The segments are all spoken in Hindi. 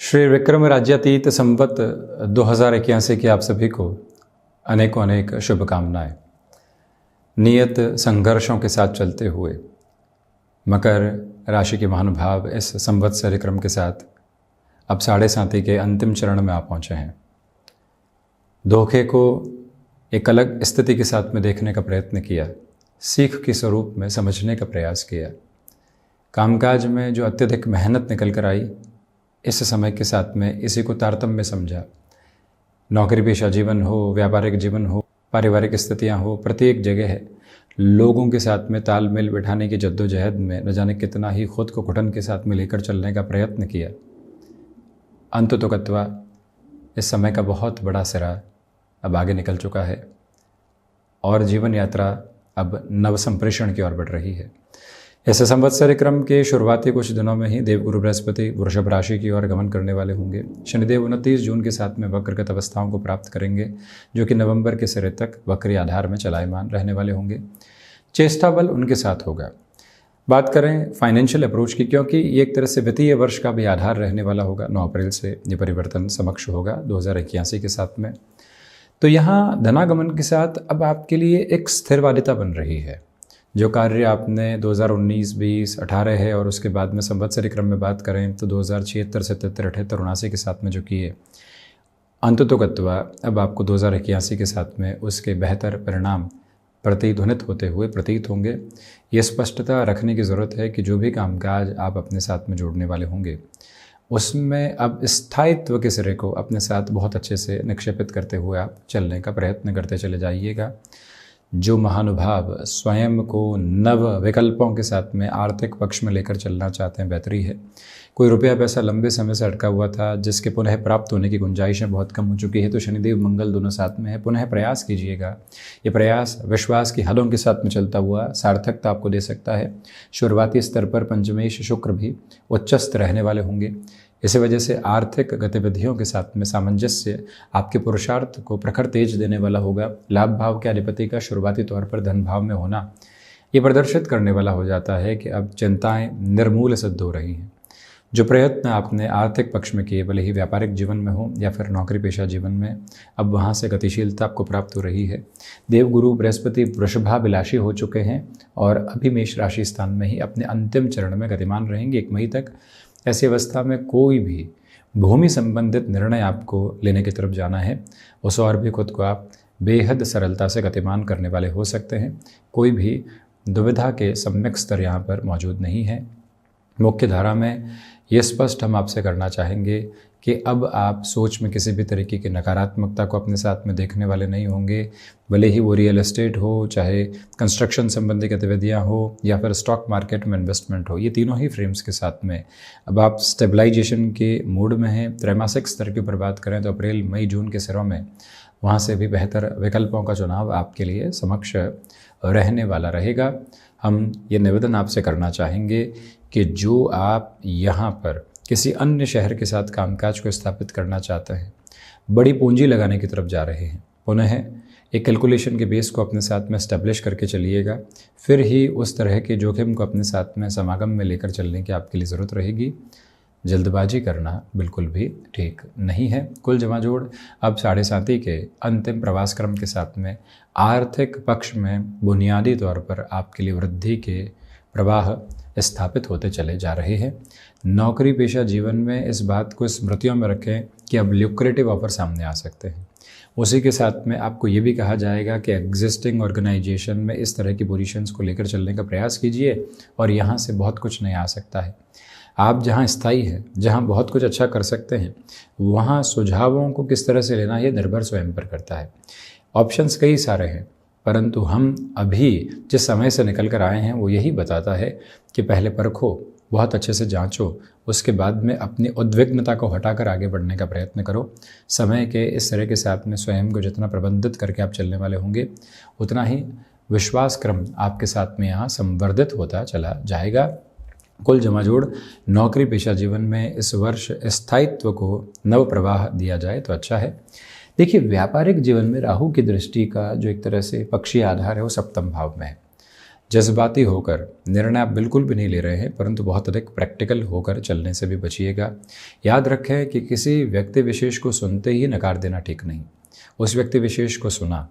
श्री विक्रम राज्यातीत संवत 2081 की आप सभी को अनेकों अनेक शुभकामनाएं। नियत संघर्षों के साथ चलते हुए मकर राशि के महानुभाव इस संवत्सर क्रम के साथ अब साढ़े साथी के अंतिम चरण में आ पहुँचे हैं। धोखे को एक अलग स्थिति के साथ में देखने का प्रयत्न किया, सीख के स्वरूप में समझने का प्रयास किया। कामकाज में जो अत्यधिक मेहनत निकल कर आई, इस समय के साथ में इसी को तारतम्य समझा। नौकरी पेशा जीवन हो, व्यापारिक जीवन हो, पारिवारिक स्थितियां हो, प्रत्येक जगह लोगों के साथ में तालमेल बिठाने की जद्दोजहद में न जाने कितना ही खुद को घुटन के साथ में लेकर चलने का प्रयत्न किया। अंततोगत्वा इस समय का बहुत बड़ा सिरा अब आगे निकल चुका है और जीवन यात्रा अब नव संप्रेषण की ओर बढ़ रही है। इस संवत्सर क्रम के शुरुआती कुछ दिनों में ही देवगुरु बृहस्पति वृषभ राशि की ओर गमन करने वाले होंगे। शनिदेव 29 जून के साथ में वक्रगत अवस्थाओं को प्राप्त करेंगे, जो कि नवंबर के सिरे तक वक्री आधार में चलायमान रहने वाले होंगे। चेष्टा बल उनके साथ होगा। बात करें फाइनेंशियल अप्रोच की, क्योंकि ये एक तरह से वित्तीय वर्ष का भी आधार रहने वाला होगा। 9 अप्रैल से ये परिवर्तन समक्ष होगा 2081 के साथ में। तो यहाँ धनागमन के साथ अब आपके लिए एक स्थिरवादिता बन रही है। जो कार्य आपने 2019, 20, 18 है और उसके बाद में संवत्सरी क्रम में बात करें तो 2076, 77, 78, 79 के साथ में जो किए, अंततोगत्वा अब आपको 2081 के साथ में उसके बेहतर परिणाम प्रतिध्वनित होते हुए प्रतीत होंगे। ये स्पष्टता रखने की ज़रूरत है कि जो भी कामकाज आप अपने साथ में जोड़ने वाले होंगे, उसमें अब स्थायित्व के सिरे को अपने साथ बहुत अच्छे से निक्षेपित करते हुए आप चलने का प्रयत्न करते चले जाइएगा। जो महानुभाव स्वयं को नव विकल्पों के साथ में आर्थिक पक्ष में लेकर चलना चाहते हैं, बेहतरी है। कोई रुपया पैसा लंबे समय से अटका हुआ था, जिसके पुनः प्राप्त होने की गुंजाइशें बहुत कम हो चुकी है, तो शनिदेव मंगल दोनों साथ में है। पुनः प्रयास कीजिएगा। ये प्रयास विश्वास की हदों के साथ में चलता हुआ सार्थकता आपको दे सकता है। शुरुआती स्तर पर पंचमेश शुक्र भी उच्चस्थ रहने वाले होंगे। इसी वजह से आर्थिक गतिविधियों के साथ में सामंजस्य आपके पुरुषार्थ को प्रखर तेज देने वाला होगा। लाभ भाव के अधिपति का शुरुआती तौर पर धन भाव में होना ये प्रदर्शित करने वाला हो जाता है कि अब चिंताएं निर्मूल सिद्ध हो रही हैं। जो प्रयत्न आपने आर्थिक पक्ष में किए, भले ही व्यापारिक जीवन में हो या फिर नौकरी पेशा जीवन में, अब वहाँ से गतिशीलता आपको प्राप्त हो रही है। देवगुरु बृहस्पति वृषभाभिलाषी हो चुके हैं और अभी मेष राशि स्थान में ही अपने अंतिम चरण में गतिमान रहेंगे 1 मई तक। ऐसी अवस्था में कोई भी भूमि संबंधित निर्णय आपको लेने की तरफ जाना है, उस और भी खुद को आप बेहद सरलता से गतिमान करने वाले हो सकते हैं। कोई भी दुविधा के सम्यक स्तर यहाँ पर मौजूद नहीं है। मुख्य धारा में ये स्पष्ट हम आपसे करना चाहेंगे कि अब आप सोच में किसी भी तरीके की नकारात्मकता को अपने साथ में देखने वाले नहीं होंगे। भले ही वो रियल एस्टेट हो, चाहे कंस्ट्रक्शन संबंधी गतिविधियां हो या फिर स्टॉक मार्केट में इन्वेस्टमेंट हो, ये तीनों ही फ्रेम्स के साथ में अब आप स्टेबलाइजेशन के मूड में हैं। त्रैमासिक स्तर के ऊपर बात करें तो अप्रैल, मई, जून के सिरों में वहाँ से भी बेहतर विकल्पों का चुनाव आपके लिए समक्ष रहने वाला रहेगा। हम ये निवेदन आपसे करना चाहेंगे कि जो आप यहाँ पर किसी अन्य शहर के साथ कामकाज को स्थापित करना चाहते हैं, बड़ी पूंजी लगाने की तरफ जा रहे हैं, पुनः एक कैलकुलेशन के बेस को अपने साथ में एस्टेब्लिश करके चलिएगा। फिर ही उस तरह के जोखिम को अपने साथ में समागम में लेकर चलने की आपके लिए ज़रूरत रहेगी। जल्दबाजी करना बिल्कुल भी ठीक नहीं है। कुल जमाजोड़ अब साढ़े साथी के अंतिम प्रवास क्रम के साथ में आर्थिक पक्ष में बुनियादी तौर पर आपके लिए वृद्धि के प्रवाह स्थापित होते चले जा रहे हैं। नौकरी पेशा जीवन में इस बात को स्मृतियों में रखें कि अब ल्यूक्रेटिव ऑफर सामने आ सकते हैं। उसी के साथ में आपको ये भी कहा जाएगा कि एग्जिस्टिंग ऑर्गेनाइजेशन में इस तरह की पोजीशंस को लेकर चलने का प्रयास कीजिए और यहाँ से बहुत कुछ नया आ सकता है। आप जहाँ स्थायी हैं, जहाँ बहुत कुछ अच्छा कर सकते हैं, वहाँ सुझावों को किस तरह से लेना ये निर्भर स्वयं पर करता है। ऑप्शंस कई सारे हैं, परंतु हम अभी जिस समय से निकल कर आए हैं वो यही बताता है कि पहले परखो, बहुत अच्छे से जांचो, उसके बाद में अपनी उद्विग्नता को हटाकर आगे बढ़ने का प्रयत्न करो। समय के इस तरह के साथ में स्वयं को जितना प्रबंधित करके आप चलने वाले होंगे, उतना ही विश्वास क्रम आपके साथ में यहाँ संवर्धित होता चला जाएगा। कुल जमाजोड़ नौकरी पेशा जीवन में इस वर्ष स्थायित्व को नव प्रवाह दिया जाए तो अच्छा है। देखिए, व्यापारिक जीवन में राहु की दृष्टि का जो एक तरह से पक्षीय आधार है वो सप्तम भाव में है। जज्बाती होकर निर्णय आप बिल्कुल भी नहीं ले रहे हैं, परंतु बहुत अधिक प्रैक्टिकल होकर चलने से भी बचिएगा। याद रखें कि किसी व्यक्ति विशेष को सुनते ही नकार देना ठीक नहीं। उस व्यक्ति विशेष को सुना,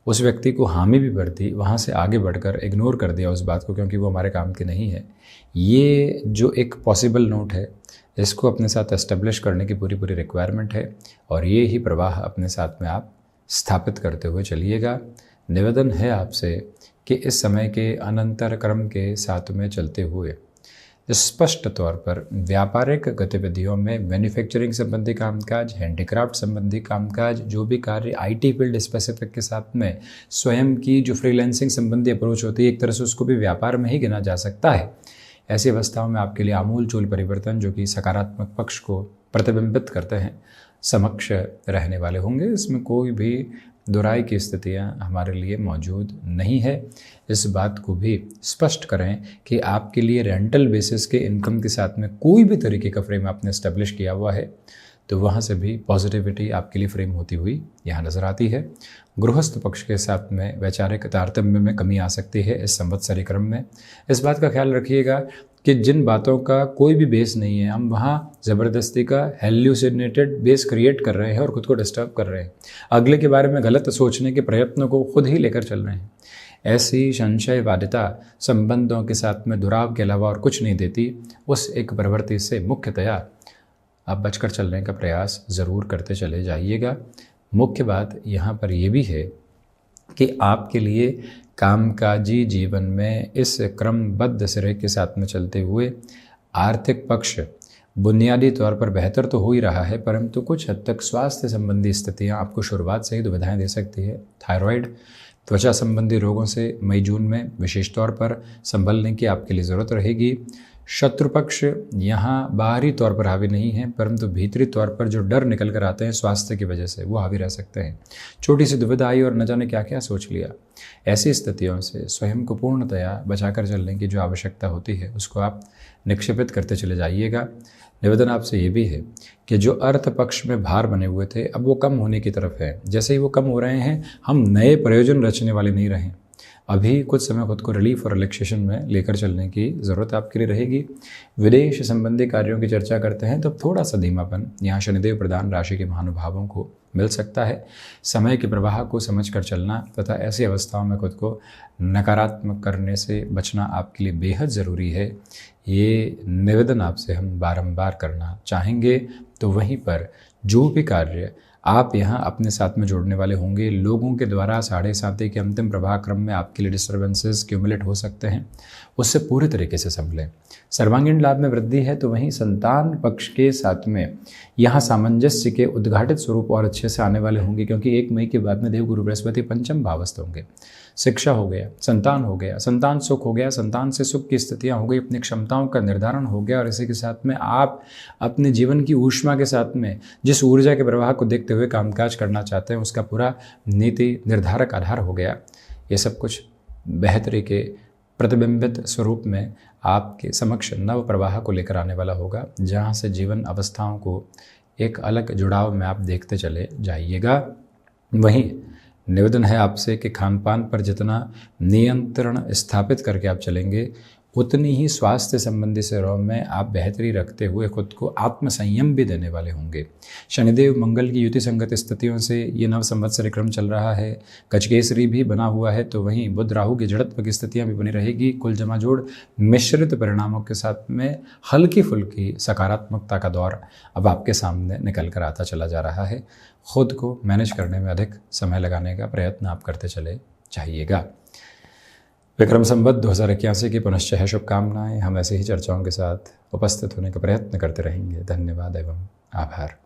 उस व्यक्ति को हामी भी भर दी, वहाँ से आगे बढ़कर इग्नोर कर दिया उस बात को क्योंकि वो हमारे काम की नहीं है। ये जो एक पॉसिबल नोट है, इसको अपने साथ एस्टेब्लिश करने की पूरी पूरी रिक्वायरमेंट है और ये ही प्रवाह अपने साथ में आप स्थापित करते हुए चलिएगा। निवेदन है आपसे कि इस समय के अनंतर क्रम के साथ में चलते हुए स्पष्ट तौर पर व्यापारिक गतिविधियों में मैन्युफैक्चरिंग संबंधी कामकाज, हैंडीक्राफ्ट संबंधी कामकाज, जो भी कार्य आईटी फील्ड स्पेसिफिक के साथ में स्वयं की जो फ्रीलांसिंग संबंधी अप्रोच होती है, एक तरह से उसको भी व्यापार में ही गिना जा सकता है। ऐसी अवस्थाओं में आपके लिए आमूल चूल परिवर्तन जो कि सकारात्मक पक्ष को प्रतिबिंबित करते हैं समक्ष रहने वाले होंगे। इसमें कोई भी दुराई की स्थितियां हमारे लिए मौजूद नहीं है। इस बात को भी स्पष्ट करें कि आपके लिए रेंटल बेसिस के इनकम के साथ में कोई भी तरीके का फ्रेम आपने एस्टेब्लिश किया हुआ है तो वहाँ से भी पॉजिटिविटी आपके लिए फ्रेम होती हुई यहाँ नज़र आती है। गृहस्थ पक्ष के साथ में वैचारिक तारतम्य में कमी आ सकती है इस संवत्सरी क्रम में। इस बात का ख्याल रखिएगा कि जिन बातों का कोई भी बेस नहीं है, हम वहाँ ज़बरदस्ती का हेल्यूसिनेटेड बेस क्रिएट कर रहे हैं और ख़ुद को डिस्टर्ब कर रहे हैं। अगले के बारे में गलत सोचने के प्रयत्नों को खुद ही लेकर चल रहे हैं। ऐसी संशयवादिता संबंधों के साथ में दुराव के अलावा और कुछ नहीं देती। उस एक प्रवृत्ति से मुख्यतया आप बचकर चलने का प्रयास ज़रूर करते चले जाइएगा। मुख्य बात यहाँ पर यह भी है कि आपके लिए कामकाजी जीवन में इस क्रमबद्ध सिरे के साथ में चलते हुए आर्थिक पक्ष बुनियादी तौर पर बेहतर तो हो ही रहा है, परंतु कुछ हद तक स्वास्थ्य संबंधी स्थितियाँ आपको शुरुआत से ही दुविधाएँ दे सकती है। थायराइड, त्वचा संबंधी रोगों से मई जून में विशेष तौर पर संभलने की आपके लिए ज़रूरत रहेगी। शत्रु पक्ष यहाँ बाहरी तौर पर हावी नहीं है, परंतु भीतरी तौर पर जो डर निकल कर आते हैं स्वास्थ्य की वजह से वो हावी रह सकते हैं। छोटी सी दुविधा आई और न जाने क्या क्या सोच लिया। ऐसी स्थितियों से स्वयं को पूर्णतया बचाकर चलने की जो आवश्यकता होती है उसको आप निक्षेपित करते चले जाइएगा। निवेदन आपसे ये भी है कि जो अर्थ पक्ष में भार बने हुए थे अब वो कम होने की तरफ है। जैसे ही वो कम हो रहे हैं, हम नए प्रयोजन रचने वाले नहीं रहे। अभी कुछ समय खुद को रिलीफ और रिलैक्सेशन में लेकर चलने की ज़रूरत आपके लिए रहेगी। विदेश संबंधी कार्यों की चर्चा करते हैं तो थोड़ा सा धीमापन यहाँ शनिदेव प्रधान राशि के महानुभावों को मिल सकता है। समय के प्रवाह को समझ कर चलना तथा ऐसी अवस्थाओं में खुद को नकारात्मक करने से बचना आपके लिए बेहद ज़रूरी है। ये निवेदन आपसे हम बारंबार करना चाहेंगे। तो वहीं पर जो भी कार्य आप यहाँ अपने साथ में जोड़ने वाले होंगे, लोगों के द्वारा 7:30 के अंतिम प्रवाह क्रम में आपके लिए डिस्टर्बेंसेस क्यूमुलेट हो सकते हैं, उससे पूरे तरीके से संभलें। सर्वांगीण लाभ में वृद्धि है तो वहीं संतान पक्ष के साथ में यहाँ सामंजस्य के उद्घाटित स्वरूप और अच्छे से आने वाले होंगे, क्योंकि 1 मई के बाद में देवगुरु बृहस्पति पंचम भावस्थ होंगे। शिक्षा हो गया, संतान हो गया, संतान सुख हो गया, संतान से सुख की स्थितियाँ हो गई, अपनी क्षमताओं का निर्धारण हो गया और इसी के साथ में आप अपने जीवन की ऊष्मा के साथ में जिस ऊर्जा के प्रवाह को देखते हुए कामकाज करना चाहते हैं उसका पूरा नीति निर्धारक आधार हो गया। ये सब कुछ बेहतरी के प्रतिबिंबित स्वरूप में आपके समक्ष नव प्रवाह को लेकर आने वाला होगा, जहाँ से जीवन अवस्थाओं को एक अलग जुड़ाव में आप देखते चले जाइएगा। वहीं निवेदन है आपसे कि खान पान पर जितना नियंत्रण स्थापित करके आप चलेंगे उतनी ही स्वास्थ्य संबंधी सेवाओं में आप बेहतरी रखते हुए खुद को आत्मसंयम भी देने वाले होंगे। शनिदेव मंगल की युति संगत स्थितियों से ये नव संवत्सर क्रम चल रहा है। गजकेसरी भी बना हुआ है तो वहीं बुध राहु की जड़त्व की स्थितियां भी बनी रहेगी। कुल जमा जोड़ मिश्रित परिणामों के साथ में हल्की फुल्की सकारात्मकता का दौर अब आपके सामने निकल कर आता चला जा रहा है। खुद को मैनेज करने में अधिक समय लगाने का प्रयत्न आप करते चले जाइएगा। विक्रम संवत 2081 की पुनश्च है शुभकामनाएं। हम ऐसे ही चर्चाओं के साथ उपस्थित होने का प्रयत्न करते रहेंगे। धन्यवाद एवं आभार।